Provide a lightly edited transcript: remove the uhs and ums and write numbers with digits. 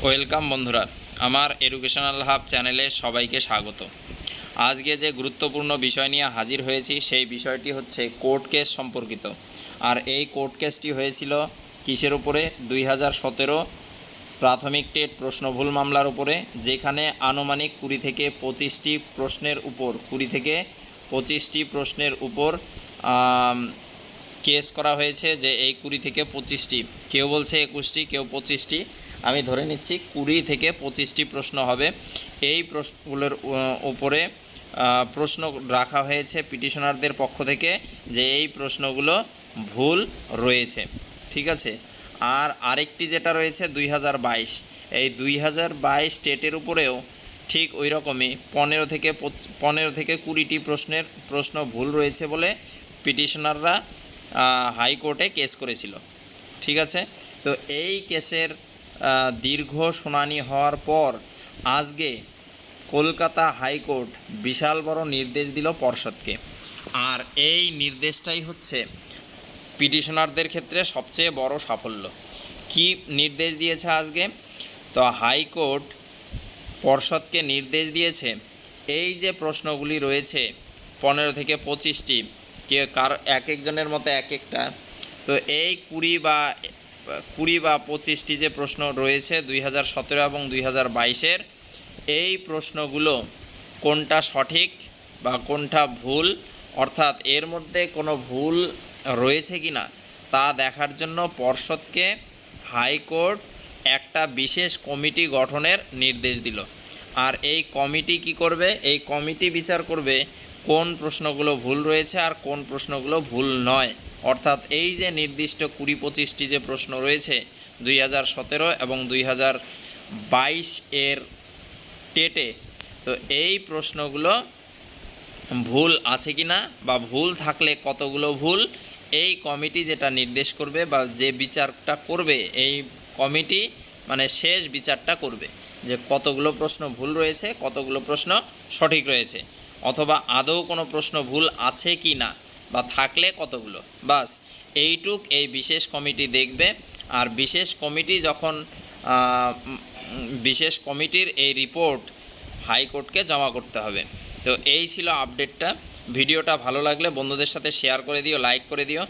Welcome বন্ধুরা, আমার educational hub চ্যানেলে সবাইকে স্বাগত। আজকে যে গুরুত্বপূর্ণ বিষয় নিয়ে হাজির হয়েছি সেই বিষয়টি হচ্ছে কোর্ট কেস সম্পর্কিত। আর এই কোর্ট কেসটি হয়েছিল কিসের উপরে? 2017 প্রাথমিক টেট প্রশ্নভুল মামলার উপরে, যেখানে আনুমানিক 20 থেকে 25টি প্রশ্নের উপর কেস করা হয়েছে। যে এই 20 থেকে 25টি, কেউ বলছে 21টি, কেউ 25টি, আমি ধরে নিচ্ছি 20 থেকে 25টি প্রশ্ন হবে। এই প্রশ্নগুলোর উপরে প্রশ্ন রাখা হয়েছে পিটিশনারদের পক্ষ থেকে যে এই প্রশ্নগুলো ভুল রয়েছে, ঠিক আছে। আর আরেকটি যেটা রয়েছে 2022, এই 2022 টেটের উপরেও ঠিক ওই রকমই 15 থেকে 20টি প্রশ্ন ভুল রয়েছে বলে পিটিশনাররা হাইকোর্টে কেস করেছিল, ঠিক আছে। তো এই কেসের দীর্ঘ শুনানি হওয়ার পর আজকে কলকাতা হাইকোর্ট বিশাল বড় নির্দেশ দিল পর্ষদকে। আর এই নির্দেশটাই হচ্ছে পিটিশনারদের ক্ষেত্রে সবচেয়ে বড় সাফল্য। কি নির্দেশ দিয়েছে আজকে? তো হাইকোর্ট পর্ষদকে নির্দেশ দিয়েছে, এই যে প্রশ্নগুলি রয়েছে 15 থেকে 25টি, এক একজনের মতো এক একটা, তো এই 20 বা 25টি যে প্রশ্ন রয়েছে 2017 এবং 2022-এর, এই প্রশ্নগুলো কোনটা সঠিক বা কোনটা ভুল, অর্থাৎ এর মধ্যে কোনো ভুল রয়েছে কি না তা দেখার জন্য পর্ষদকে হাইকোর্ট একটা বিশেষ কমিটি গঠনের নির্দেশ দিল। আর এই কমিটি কি করবে? এই কমিটি বিচার করবে কোন প্রশ্নগুলো ভুল রয়েছে আর কোন প্রশ্নগুলো ভুল নয়। অর্থাৎ এই যে নির্দিষ্ট 20-25টি যে প্রশ্ন রয়েছে 2017 এবং 2022-এর টেটে, তো এই প্রশ্নগুলো ভুল আছে কি না বা ভুল থাকলে কতগুলো ভুল, এই কমিটি যেটা নির্দেশ করবে বা যে বিচারটা করবে, এই কমিটি মানে শেষ বিচারটা করবে যে কতগুলো প্রশ্ন ভুল রয়েছে, কতগুলো প্রশ্ন সঠিক রয়েছে, অথবা আদৌ কোনো প্রশ্ন ভুল আছে কি না বা থাকলে কতগুলো। বাস এইটুক এই বিশেষ কমিটি দেখবে। আর বিশেষ কমিটির এই রিপোর্ট হাইকোর্টকে জমা করতে হবে। তো এই ছিল আপডেটটা। ভিডিওটা ভালো লাগলে বন্ধুদের সাথে শেয়ার করে দিও, লাইক করে দিও।